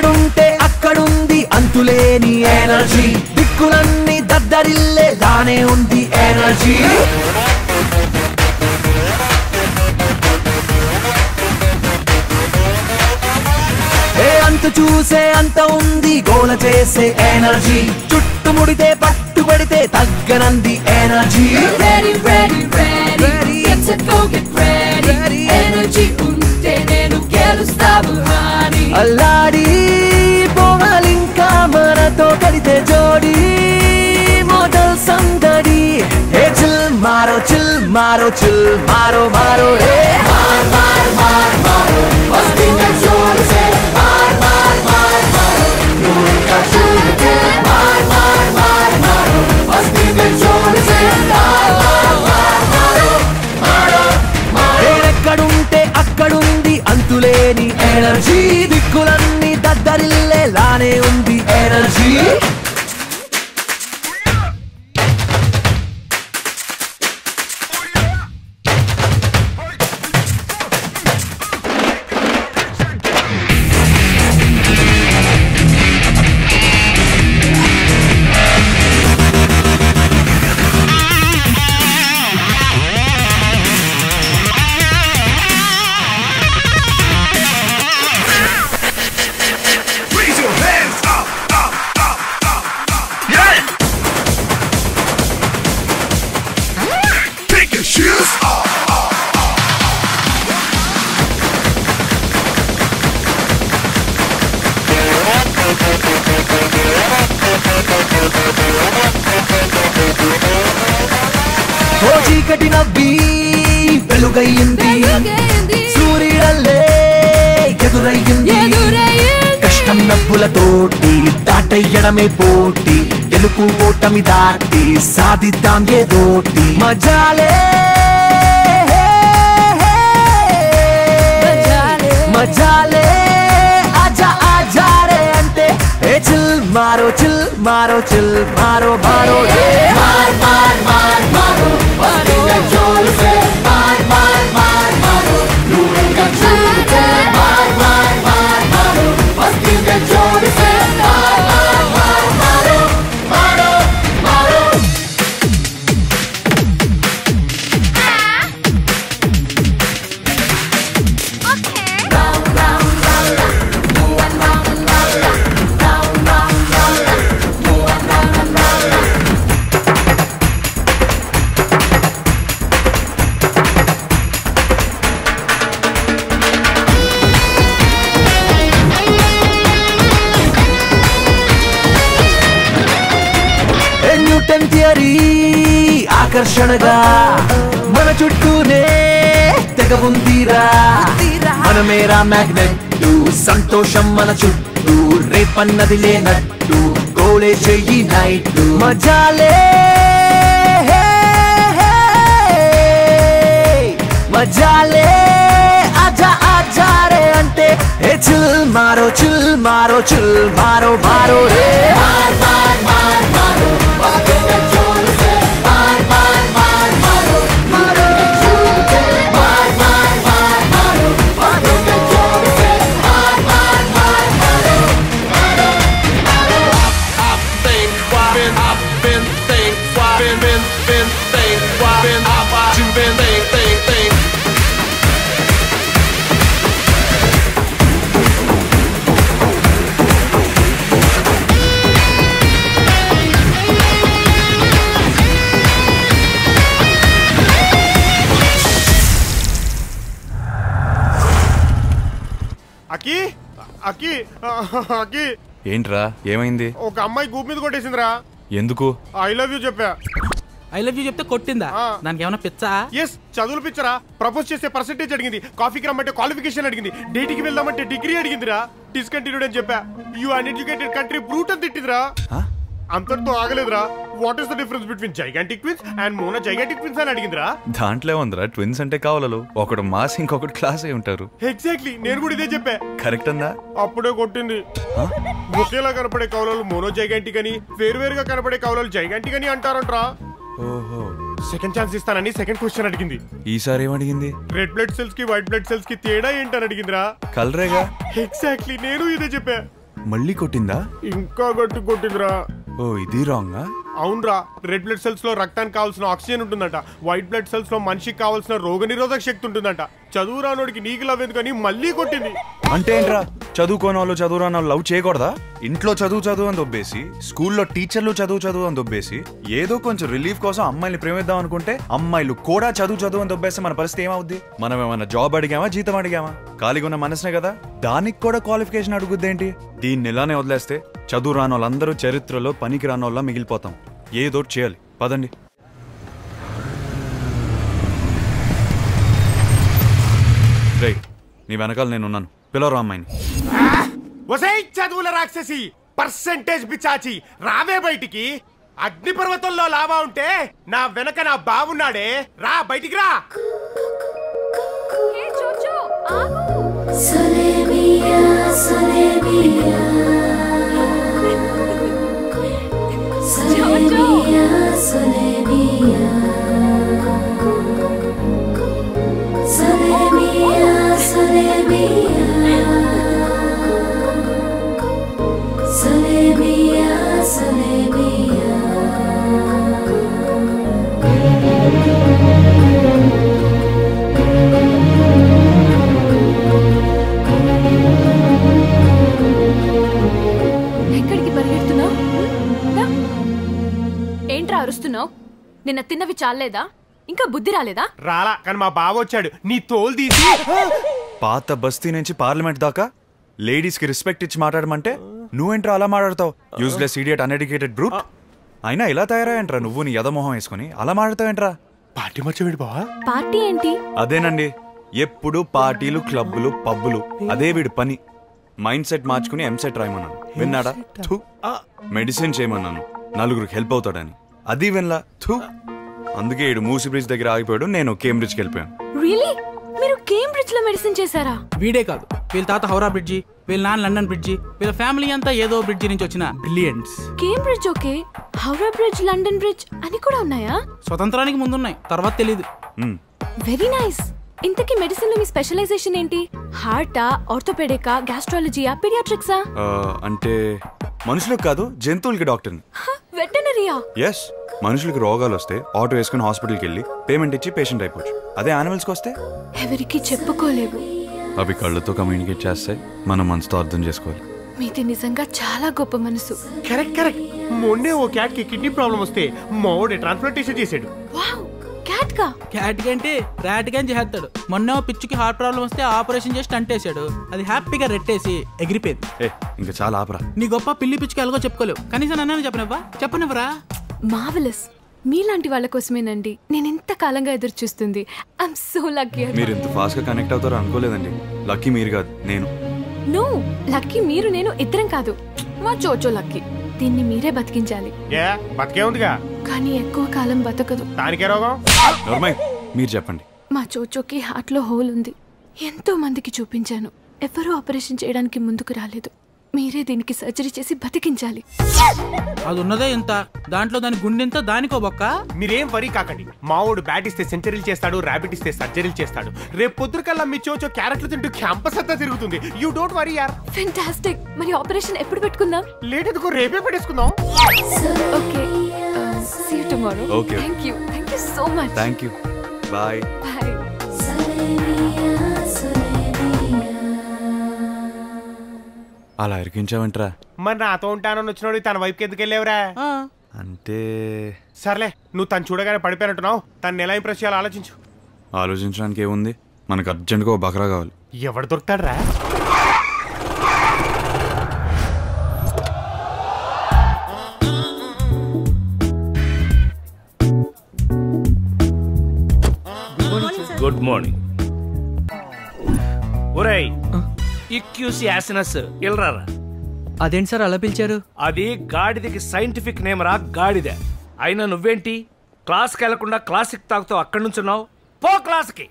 ఎక్కడుంటే అక్కడుంది అంతులేని ఎనర్జీ దిక్కులన్నీ దద్దరిల్లే దానే ఉంది ఎనర్జీ అంత చూసే అంత ఉంది గోల చేసే ఎనర్జీ చుట్టుముడితే పట్టుబడితే తగ్గనంది ఎనర్జీ అల్లాడి పోవాలింకా మనతో కలితే జోడి మోడల్ సందడి ఏ చిల్ మారో చిల్ మారో చిల్ మారో మారో రే మార్ మార్ మార్ మారో మస్తి మే జోర్ సే మార్ మార్ మార్ మారో నూర్ కా షూర్ మార్ మార్ మార్ మారో మస్తి మే జోర్ సే మార్ మార్ మార్ మారో మారో మారో ఎక్కడుంటే అక్కడుంది అంతులేని ఎనర్జీ దిక్కులన్నీ దద్దరిల్లే లానే ఉంది ఎనర్జీ చీకటి నవ్వి వెలుగయ్యింది సూర్యుడల్లే ఎదురయ్యింది కష్టం నవ్వులతోటి దాటయ్యడమే పోటీ గెలుపు ఓటమి దాటి సాధిద్దాం ఏదోటి మజాలే మజాలే ఆజా ఆజా రే అంటే ఏ చిల్ మారో చిల్ మారో చిల్ మారో మారో మార్ మార్ మార్ మారో మస్తి మే జోర్ సే మార్ మార్ మార్ మారో నూర్ కా షూర్ మార్ మార్ మార్ మారో మస్తి మే జోర్ సే మార్ మార్ మార్ మారో మారో మారో న్యూటన్ థియరీ ఆకర్షణగా మన చుట్టూనే తెగ ఉందిరా మనమేరా మ్యాగ్నెట్ సంతోషం మన చుట్టూ రేపన్నది లేనట్టు గోలే చెయ్యి నైట్ మజాలే మజాలే ఆజా ఆజా రే అంటే ఏ చిల్ మారో చిల్ మారో చిల్ మారో మారో రే మార్ మార్ మార్ మారో మస్తి మే జోర్ సే మార్ మార్ మార్ మారో నూర్ కా షూర్ మార్ మార్ మార్ మారో మస్తి మే జోర్ సే మార్ మార్ మార్ మారో మారో మారో I've been think you've been think అకి అకి అకి ఏంట్రా ఏమైంది? ఒక అమ్మాయి గూప్ మీద కొట్టేసిందిరా. ఎందుకు? ఐ లవ్ యూ చెప్పా. ఐ లవ్ యూ చెప్తే కొట్టిందా? దానికి ఏమైనా పిచ్చా? ఎస్, చదువులు పిచ్చరా. ప్రపోజ్ చేసే పర్సెంటేజ్ అడిగింది, కాఫీకి రమ్మంటే క్వాలిఫికేషన్ అడిగింది, డేటికి వెళ్దామంటే డిగ్రీ అడిగిందిరా. డిస్కంటిన్యూడ్ అని చెప్పా. యూ అన్ఎడ్యుకేటెడ్ కంట్రీ బ్రూట్ అని తిట్టిందిరా. అంతటితో ఆగలేదురా. What is the difference between gigantic twins and mono gigantic twins అని అడిగిందిరా. దాంట్లో ఉందిరా, ట్విన్స్ అంటే కావాలలు ఒకడు మాస్ ఇంకొకటి క్లాస్ అయి ఉంటారు. ఎగ్జాక్ట్లీ, నేను కూడా ఇదే చెప్పా. కరెక్ట్ అందా? అప్పుడే కొట్టింది. ఒకేలా కనపడే కౌలలు మోనో జైగాంటిక్ అని, వేరువేరుగా కనపడే కౌలలు జైగాంటిక్ అని అంటారంట్రా. ఓహో, సెకండ్ ఛాన్స్ ఇస్తానని సెకండ్ క్వశ్చన్ అడిగింది. ఈసారి ఏమడిగింది? రెడ్ బ్లడ్ సెల్స్ కి వైట్ బ్లడ్ సెల్స్ కి తేడా ఏంటని అడిగిందిరా. కలరేగా. ఎగ్జాక్ట్లీ, నేను ఇదే చెప్పా. మళ్ళీ కొట్టిందా? ఇంకా గట్టి కొట్టిందిరా. ఓ ఇది రాంగా? అవునరా, రెడ్ బ్లడ్ సెల్స్ లో రక్తానికి కావాల్సిన ఆక్సిజన్ ఉంటుందంట, వైట్ బ్లడ్ సెల్స్ లో మనిషికి కావాల్సిన రోగ నిరోధక శక్తి ఉంటుందంట. చదువు రానోడికి నీకు లవ్ ఎందుకని మళ్ళీ కొట్టింది. అంటే ఏంట్రా, చదువుకోని వాళ్ళు చదువు రాని వాళ్ళు లవ్ చేయకూడదా? ఇంట్లో చదువు అని దొబ్బేసి, స్కూల్లో టీచర్లు చదువు అని దొబ్బేసి, ఏదో కొంచెం రిలీఫ్ కోసం అమ్మాయిని ప్రేమిద్దాం అనుకుంటే అమ్మాయిలు కూడా చదువు అని దొబ్బేస్తే మన పరిస్థితి ఏమవుద్ది? మనం ఏమన్నా జాబ్ అడిగామా, జీతం అడిగామా? ఖాళీగా ఉన్న మనసునే కదా, దానికి కూడా క్వాలిఫికేషన్ అడుగుద్దేంటి? దీన్ని ఇలానే వదిలేస్తే చదువు రాని వాళ్ళందరూ చరిత్రలో పనికి రాని వాళ్ళ మిగిలిపోతాం. ఏదో చేయాలి, పదండి. రేయ్, నీ వెనకాల నేనున్నాను, పిలవరా అమ్మాయిని. ఒసై చదువుల రాక్షసి, పర్సెంటేజ్ బిచాచి, రావే బయటికి. అగ్నిపర్వతంలో లావా ఉంటే నా వెనక నా బావున్నాడే, రా బయటికి రా. నిన్న తిన్నవి చాలేదా? ఇంకా బుద్ధి రాలేదా? రాలా, కానీ మా బావ వచ్చాడు, నీ తోలు తీసి. పాత బస్తీ నుంచి పార్లమెంట్ దాకా లేడీస్ కి రెస్పెక్ట్ ఇచ్చి మాట్లాడమంటే నువ్వేంట్రా అలా మాట్లాడతావు? Useless idiot, uneducated brute. అయినా ఇలా తయారయ్యంట్రా నువ్వు, నీ యదమోహం వేసుకుని అలా మాట్లాడతావేంట్రా? పార్టీ మర్చిపోయాడు బావా. పార్టీ ఏంటి? అదేనండి, ఎప్పుడు పార్టీలు, క్లబ్బులు, పబ్బులు, అదే వీడి పని. మైండ్ సెట్ మార్చుకుని ఎంసెట్ రాయమన్నాను, విన్నాడా? మెడిసిన్ చేయమన్నాను, నలుగురికి హెల్ప్ అవుతాడని, అది వినలా. అందుకే ఇడు మూసీ బ్రిడ్జ్ దగ్గర ఆగిపోయాడు, నేను కేంబ్రిడ్జ్కి వెళ్ళిపోయాను. రియల్లీ? మీరు కేంబ్రిడ్జ్ లో మెడిసిన్ చేశారా? వీడే కాదు, వీళ్ళ తాత హౌరా బ్రిడ్జి, వీళ్ళ నాన్న లండన్ బ్రిడ్జి, వీళ్ళ ఫ్యామిలీ అంతా ఏదో బ్రిడ్జి నుంచి వచ్చిన brilliants. Cambridge okay, Howrah bridge, London bridge అని కూడా ఉన్నాయా? స్వతంత్రానికి ముందున్నాయి, తర్వాత తెలీదు. Very nice. ఇంతకీ మెడిసిన్ లో మీ స్పెషలైజేషన్ ఏంటి? హార్టా, ఆర్థోపెడికా, గ్యాస్ట్రాలజీయా, పీడియాట్రిక్సా? అంటే మనుషులకు కాదు, జంతువులకి డాక్టర్ని. వెటనరీయా? ఎస్, మనుషులకి రోగాలు వస్తే ఆటో వేసుకుని హాస్పిటల్కి వెళ్ళి పేమెంట్ ఇచ్చి పేషెంట్ అయిపోవచ్చు. అదే యానిమల్స్కి వస్తే ఎవరికి చెప్పుకోలేవు. అవి కళ్ళతో కమ్యూనికేట్ చేస్తాయి, మనం మనసుతో అర్థం చేసుకోవాలి. మీది నిజంగా చాలా గొప్ప మనసు. Correct correct. మొన్నే ఓ క్యాట్ కి కిడ్నీ ప్రాబ్లం వస్తే మావోడే ట్రాన్స్ప్లాంటేషన్ చేశాడు. వావ్, క్యాట్ కా? క్యాట్ కంటే ర్యాట్ గాని చేస్తాడు. మొన్న పిచ్చికి హార్ట్ ప్రాబ్లం వస్తే ఆపరేషన్ చేసి అంటేశాడు, అది హ్యాపీగా రెట్టేసి ఎగిరిపోయింది. ఇంకా చాలా ఆపరా. నీ గొప్ప పిల్లి పిచ్చికి ఎలాగో చెప్పుకోలేవు, కనీసం నన్ను చెప్పనివ్వరా? మార్వెలస్. మీలాంటి వాళ్ళ కోసమేనండి నేను ఇంత కాలంగా ఎదురు చూస్తుంది. I'm so lucky. మీరు ఇంత ఫాస్ట్ గా కనెక్ట్ అవుతారో అనుకోలేదండి. లక్కీ మీరు కాదు, నేను. నో, లక్కీ మీరు, నేను ఇద్దరం కాదు. మా చోచో లక్కీ. దీన్ని మీరే బతికించాలి. బతికే ఉందిగా, కానీ ఎక్కువ కాలం బతకదు. దానికే రోగం. మీరు చెప్పండి. మా చోచోకి హార్ట్ లో హోల్ ఉంది. ఎంతో మందికి చూపించాను, ఎవరూ ఆపరేషన్ చేయడానికి ముందుకు రాలేదు. మీరే దీనికి సర్జరీ చేసి బతికించాలి. అది ఉన్నదే ఇంత, దాంట్లో దాని గుండెంత, దానికో బొక్క. మీరేం వరీ కాకండి. మావోడు బ్యాట్ ఇస్తే సెంచరీలు చేస్తాడు, ర్యాబిట్ ఇస్తే సర్జరీలు చేస్తాడు. రేపు పొద్దుకల్లా మీ చోచో క్యారెట్లు తింటూ క్యాంపస్ అంతా తిరుగుతుంది. యూ డోంట్ వరీ యార్. ఫెంటాస్టిక్. మరి ఆపరేషన్ ఎప్పుడు పెట్టుకుందాం? లేట్ ఎందుకు, రేపే పెట్టేసుకుందాం. Okay, see you tomorrow. Okay, thank you so much. Thank you, bye. Bye. అలా ఇరికించావంటరా? మరి నాతో ఉంటానని వచ్చినోడు తన వైపుకి ఎందుకు వెళ్ళేవరా? అంటే సర్లే, నువ్వు తను చూడగానే పడిపోయినట్టున్నావు. తను ఎలా ఇంప్రెస్ చేయాలో ఆలోచించు. ఆలోచించడానికి ఏముంది, మనకు అర్జెంట్గా ఓ బకరా కావాలి. ఎవడు దొరుకుతాడు రా? Good morning. ఒరేయ్, ఇక్యూసి యాసినస్ ఇల్రారా. అదేంటి సార్ అలా పిలిచారు? అది గాడిదకి సైంటిఫిక్ నేమ్ రా, గాడిద. అయినా నువ్వేంటి క్లాస్కి వెళ్లకుండా క్లాసిక్ తాగుతావు? అక్కడి నుంచున్నావు, పో క్లాస్కి.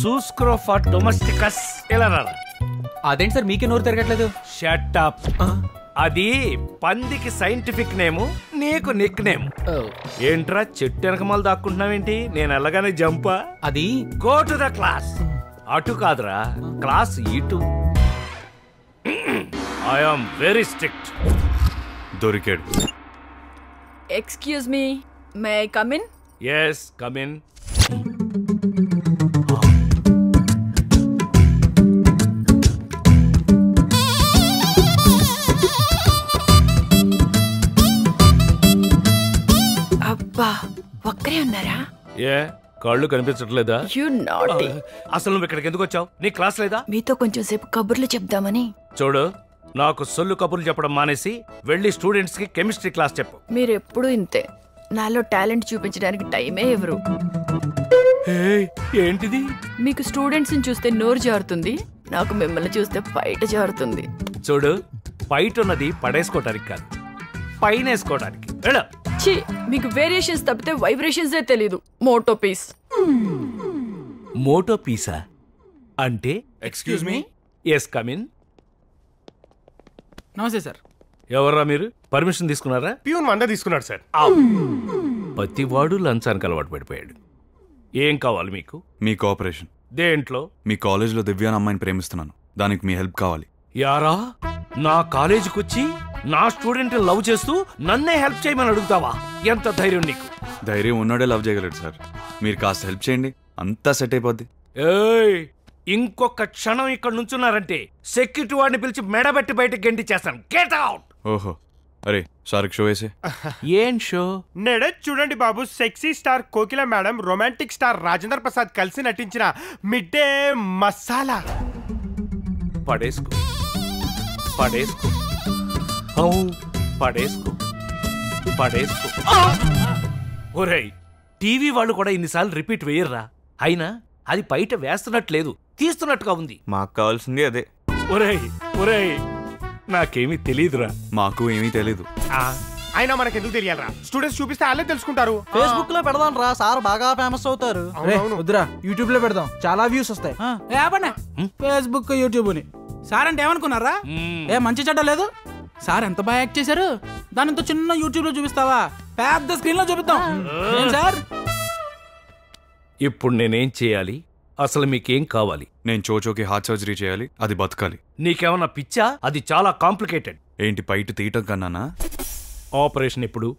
సూస్క్రోఫా డొమెస్టికస్ ఇల్రారా. అదేంటి సార్ మీకే నోరు తిరగట్లేదు? Shut up. అది పందికి సైంటిఫిక్ నేము, నీకు నిక్ నేమ్. ఏంట్రా చెట్టు వెనకమాల దాక్కుంటున్నావేంటి? నేను వెళ్ళగానే జంపా? అది గో టు ద క్లాస్. అటు కాదురా, క్లాస్ ఇటు. I'm very strict. దొరికాడు. Excuse me, may I come in? Yes, come in. అబ్బా, ఒక్కరే ఉన్నారా? ఏ కళ్ళు కనిపించట్లేదా? You naughty. అసలు నువ్వు ఇక్కడికి ఎందుకు వచ్చావు? నీ క్లాస్ లేదా? మీతో కొంచెం సేపు కబుర్లు చెప్దామని. చూడు, నాకు సొల్లు కబుర్లు చెప్పడం మానేసి వెళ్ళి స్టూడెంట్స్ కి కెమిస్ట్రీ క్లాస్ చెప్పు. మీరు ఎప్పుడూ ఇంతే, నాలో టాలెంట్ చూపించడానికి టైమే ఎవరు. ఏంటిది? మీకు స్టూడెంట్స్ ని చూస్తే నోరు జారుతుంది, నాకు మిమ్మల్ని చూస్తే బయట జారుతుంది. చూడు, బయట ఉన్నది పడేసుకోవటానికి కాదు, పైన వేసుకోవడానికి. ఛీ, మీకు వేరియేషన్స్ తప్పితే వైబ్రేషన్సే తెలీదు. మోటో పీస్. మోటో పీసా అంటే? Excuse me. Yes, come in. నమస్తే సార్. ఎవర్రా మీరు? పర్మిషన్ తీసుకున్నారా? ప్యూన్ మంద తీసుకున్నాడు సార్. ప్రతివాడు లంచానికి అలవాటు పడిపోయాడు. ఏం కావాలి మీకు? మీ కోఆపరేషన్. దేంట్లో? మీ కాలేజ్లో దివ్యాన అమ్మాయిని ప్రేమిస్తున్నాను, దానికి మీ హెల్ప్ కావాలి. యారా, నా కాలేజీకి వచ్చి నా స్టూడెంట్ లవ్ చేస్తూ నన్నే హెల్ప్ చేయమని అడుగుతావా? ఎంత ధైర్యం నీకు? ధైర్యం ఉన్నోడే లవ్ చేయగలడు సార్. మీరు కాస్త హెల్ప్ చేయండి, అంతా సెట్ అయిపోద్ది. ఏయ్, ఇంకొక క్షణం ఇక్కడ నుంచున్నారంటే సెక్యూరిటీ వాడిని పిలిచి మెడబెట్టి బయటకు గెంటి చేస్తాను. Get out. ఓహో, అరే సార్కి షో వేసే. ఏం షో? నేడే చూడండి బాబు, సెక్సీ స్టార్ కోకిల madam, romantic star Rajendra Prasad కలిసి నటించిన మిడ్ డే మసాలా. పడేసుకో, పడేసుకో, పడేసుకో, పడేసుకో. ఒరేయ్, టీవీ వాళ్ళు కూడా ఇన్నిసార్లు రిపీట్ వేయర్రా. అయినా అది బయట వేస్తున్నట్లేదు, తీస్తున్నట్టుగా ఉంది. మాకు కావాల్సింది అదే. ఒరేయ్ ఒరేయ్, నాకేమీ తెలీదురా. మాకు ఏమీ తెలీదు. అయినా మనకు ఎందుకు తెలియాలరా? స్టూడెంట్స్ చూపిస్తే వాళ్ళే తెలుసుకుంటారు. ఫేస్బుక్ లో పెడదాం రా, సార్ బాగా ఫేమస్ అవుతారు. వద్దురా, యూట్యూబ్ లో పెడదాం, చాలా వ్యూస్ వస్తాయి. ఫేస్బుక్, యూట్యూబ్ అని సార్ అంటే ఏమనుకున్నారా? ఏ మంచి చెడ్డ లేదు. సార్ ఎంత బాగా యాక్ట్ చేశారు, దాని ఇంత చిన్న యూట్యూబ్ లో చూపిస్తావా? పెద్ద స్క్రీన్ లో చూపిద్దాం. ఏం సార్? ఇప్పుడు నేనేం చేయాలి? అసలు మీకేం కావాలి? నేను చోచోకి హార్ట్ సర్జరీ చేయాలి, అది బతకాలి. నీకేమన్నా పిచ్చా? అది చాలా కాంప్లికేటెడ్. ఏంటి బయట తీయటం కన్నానా? ఆపరేషన్ ఎప్పుడు?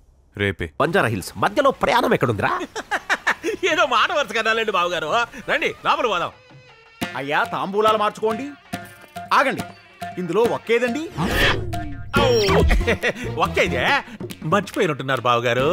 రేపే. బంజారా హిల్స్ మధ్యలో ప్రయాణం ఎక్కడుందిరా? ఏదో మాట వరుస కదాలండి బావగారు. రండి లోపల పోదాం. అయ్యా, తాంబూలాలు మార్చుకోండి. ఆగండి, ఇందులో ఒక్కేదండి. ఒక్కేదే మర్చిపోయినట్టున్నారు బావగారు.